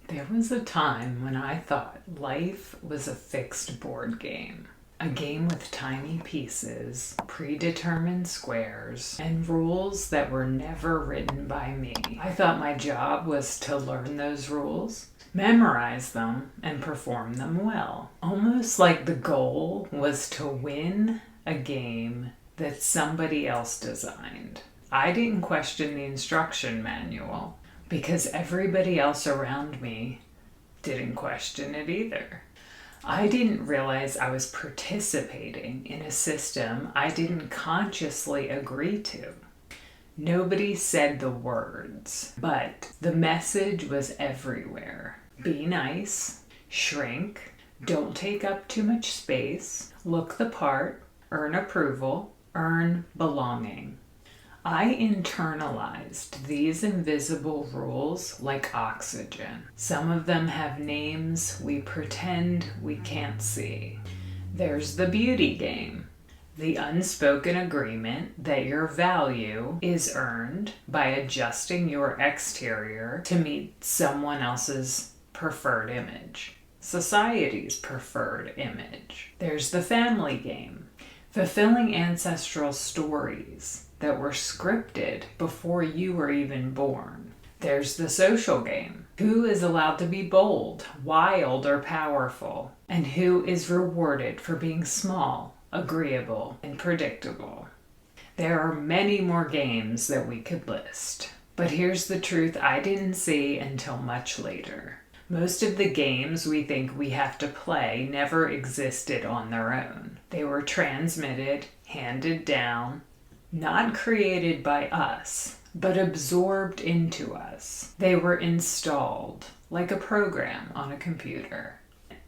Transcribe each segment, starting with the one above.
There was a time when I thought life was a fixed board game. A game with tiny pieces, predetermined squares, and rules that were never written by me. I thought my job was to learn those rules, memorize them, and perform them well. Almost like the goal was to win a game that somebody else designed. I didn't question the instruction manual because everybody else around me didn't question it either. I didn't realize I was participating in a system I didn't consciously agree to. Nobody said the words, but the message was everywhere. Be nice, shrink, don't take up too much space, look the part, earn approval, earn belonging. I internalized these invisible rules like oxygen. Some of them have names we pretend we can't see. There's the beauty game, the unspoken agreement that your value is earned by adjusting your exterior to meet someone else's preferred image, society's preferred image. There's the family game, fulfilling ancestral stories that were scripted before you were even born. There's the social game. Who is allowed to be bold, wild, or powerful? And who is rewarded for being small, agreeable, and predictable? There are many more games that we could list. But here's the truth I didn't see until much later. Most of the games we think we have to play never existed on their own. They were transmitted, handed down, not created by us, but absorbed into us. They were installed, like a program on a computer.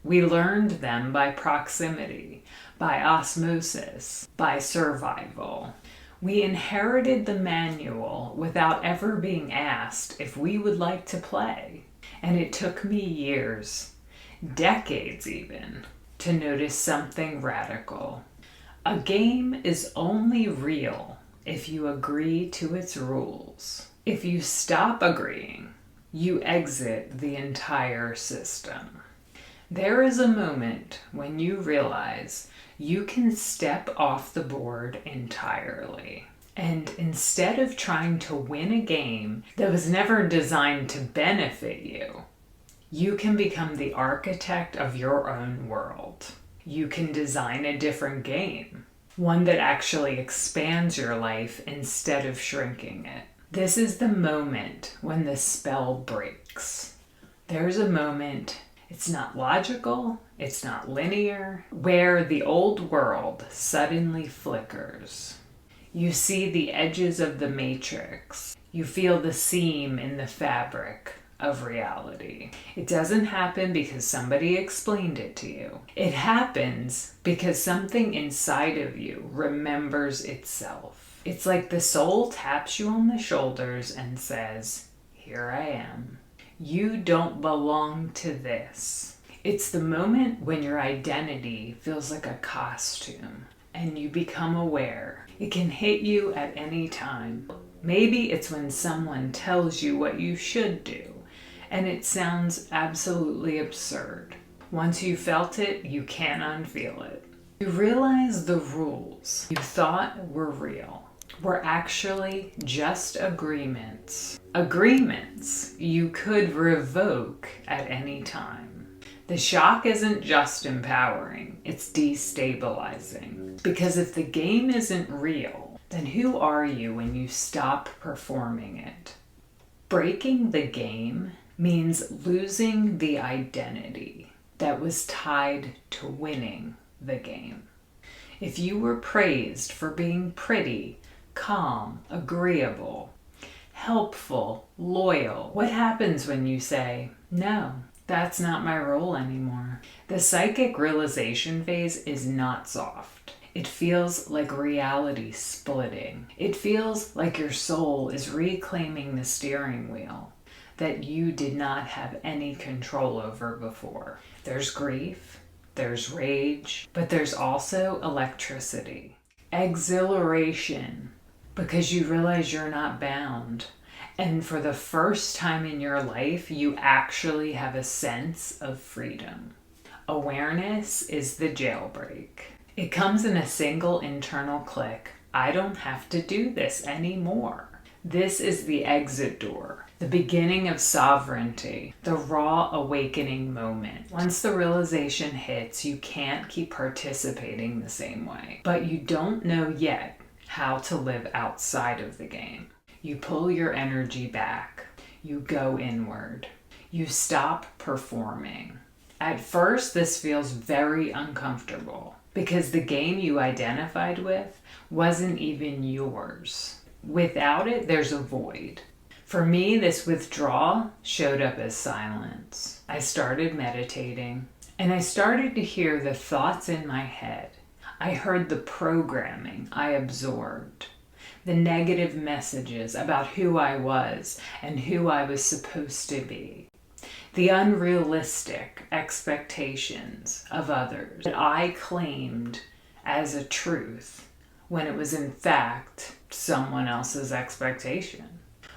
We learned them by proximity, by osmosis, by survival. We inherited the manual without ever being asked if we would like to play. And it took me years, decades even, to notice something radical. A game is only real if you agree to its rules. If you stop agreeing, you exit the entire system. There is a moment when you realize you can step off the board entirely. And instead of trying to win a game that was never designed to benefit you, you can become the architect of your own world. You can design a different game, one that actually expands your life instead of shrinking it. This is the moment when the spell breaks. There's a moment, it's not logical, it's not linear, where the old world suddenly flickers. You see the edges of the matrix. You feel the seam in the fabric of reality. It doesn't happen because somebody explained it to you. It happens because something inside of you remembers itself. It's like the soul taps you on the shoulders and says, "Here I am. You don't belong to this." It's the moment when your identity feels like a costume and you become aware. It can hit you at any time. Maybe it's when someone tells you what you should do, and it sounds absolutely absurd. Once you felt it, you can't unfeel it. You realize the rules you thought were real were actually just agreements. Agreements you could revoke at any time. The shock isn't just empowering, it's destabilizing. Because if the game isn't real, then who are you when you stop performing it? Breaking the game means losing the identity that was tied to winning the game. If you were praised for being pretty, calm, agreeable, helpful, loyal, what happens when you say, "No, that's not my role anymore"? The psychic realization phase is not soft. It feels like reality splitting. It feels like your soul is reclaiming the steering wheel that you did not have any control over before. There's grief, there's rage, but there's also electricity, exhilaration, because you realize you're not bound, And for the first time in your life, you actually have a sense of freedom. Awareness is the jailbreak. It comes in a single internal click. I don't have to do this anymore. This is the exit door, the beginning of sovereignty, the raw awakening moment. Once the realization hits, you can't keep participating the same way. But you don't know yet how to live outside of the game. You pull your energy back. You go inward. You stop performing. At first, this feels very uncomfortable because the game you identified with wasn't even yours. Without it, there's a void. For me, this withdrawal showed up as silence. I started meditating, and I started to hear the thoughts in my head. I heard the programming I absorbed, the negative messages about who I was and who I was supposed to be, the unrealistic expectations of others that I claimed as a truth when it was in fact someone else's expectation.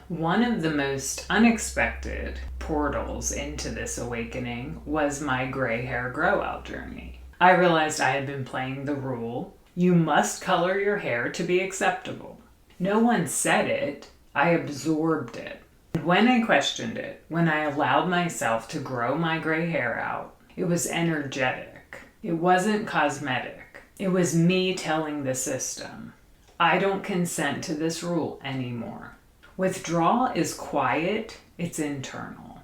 One of the most unexpected portals into this awakening was my gray hair grow out journey. I realized I had been playing the rule, you must color your hair to be acceptable. No one said it, I absorbed it. When I questioned it, when I allowed myself to grow my gray hair out, it was energetic. It wasn't cosmetic. It was me telling the system, I don't consent to this rule anymore. Withdrawal is quiet, it's internal.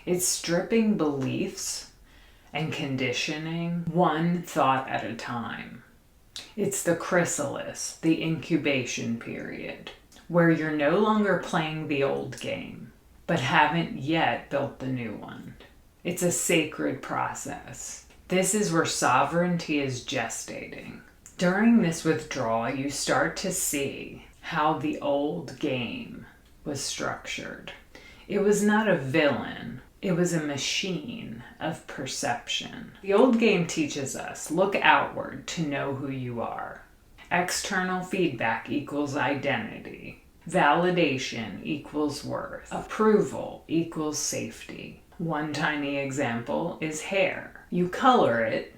It's stripping beliefs and conditioning one thought at a time. It's the chrysalis, the incubation period, where you're no longer playing the old game, but haven't yet built the new one. It's a sacred process. This is where sovereignty is gestating. During this withdrawal, you start to see how the old game was structured. It was not a villain. It was a machine of perception. The old game teaches us, look outward to know who you are. External feedback equals identity. Validation equals worth. Approval equals safety. One tiny example is hair. You color it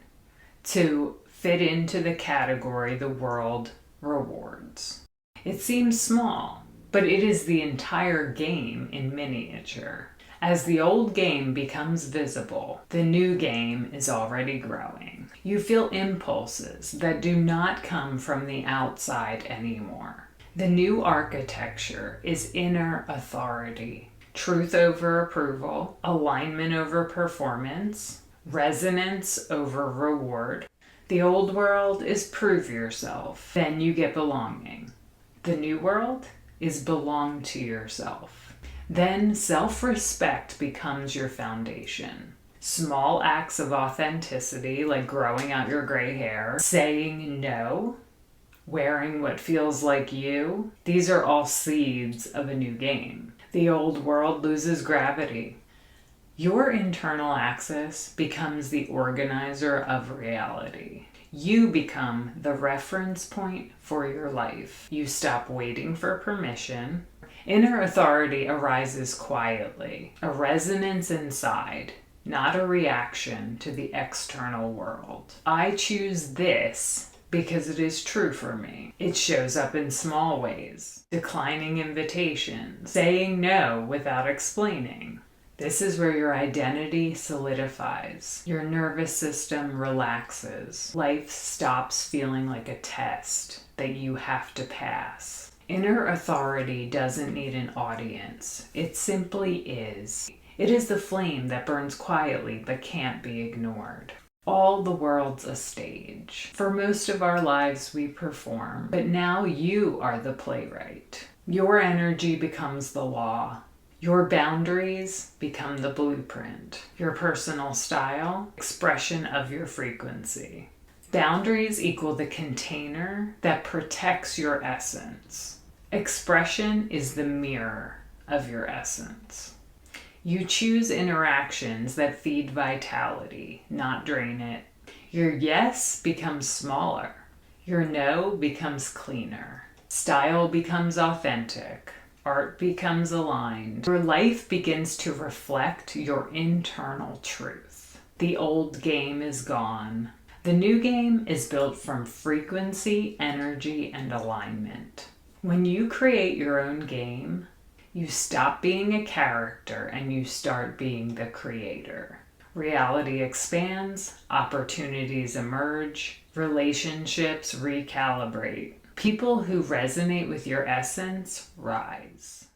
to fit into the category the world rewards. It seems small, but it is the entire game in miniature. As the old game becomes visible, the new game is already growing. You feel impulses that do not come from the outside anymore. The new architecture is inner authority, truth over approval, alignment over performance, resonance over reward. The old world is prove yourself, then you get belonging. The new world is belong to yourself. Then self-respect becomes your foundation. Small acts of authenticity, like growing out your gray hair, saying no, wearing what feels like you, these are all seeds of a new game. The old world loses gravity. Your internal axis becomes the organizer of reality. You become the reference point for your life. You stop waiting for permission. Inner authority arises quietly, a resonance inside, not a reaction to the external world. I choose this because it is true for me. It shows up in small ways, declining invitations, saying no without explaining. This is where your identity solidifies. Your nervous system relaxes. Life stops feeling like a test that you have to pass. Inner authority doesn't need an audience. It simply is. It is the flame that burns quietly but can't be ignored. All the world's a stage. For most of our lives we perform, but now you are the playwright. Your energy becomes the law. Your boundaries become the blueprint. Your personal style, expression of your frequency. Boundaries equal the container that protects your essence. Expression is the mirror of your essence. You choose interactions that feed vitality, not drain it. Your yes becomes smaller. Your no becomes cleaner. Style becomes authentic. art becomes aligned. Your life begins to reflect your internal truth. The old game is gone. The new game is built from frequency, energy, and alignment. When you create your own game, you stop being a character and you start being the creator. Reality expands, opportunities emerge, relationships recalibrate. People who resonate with your essence rise.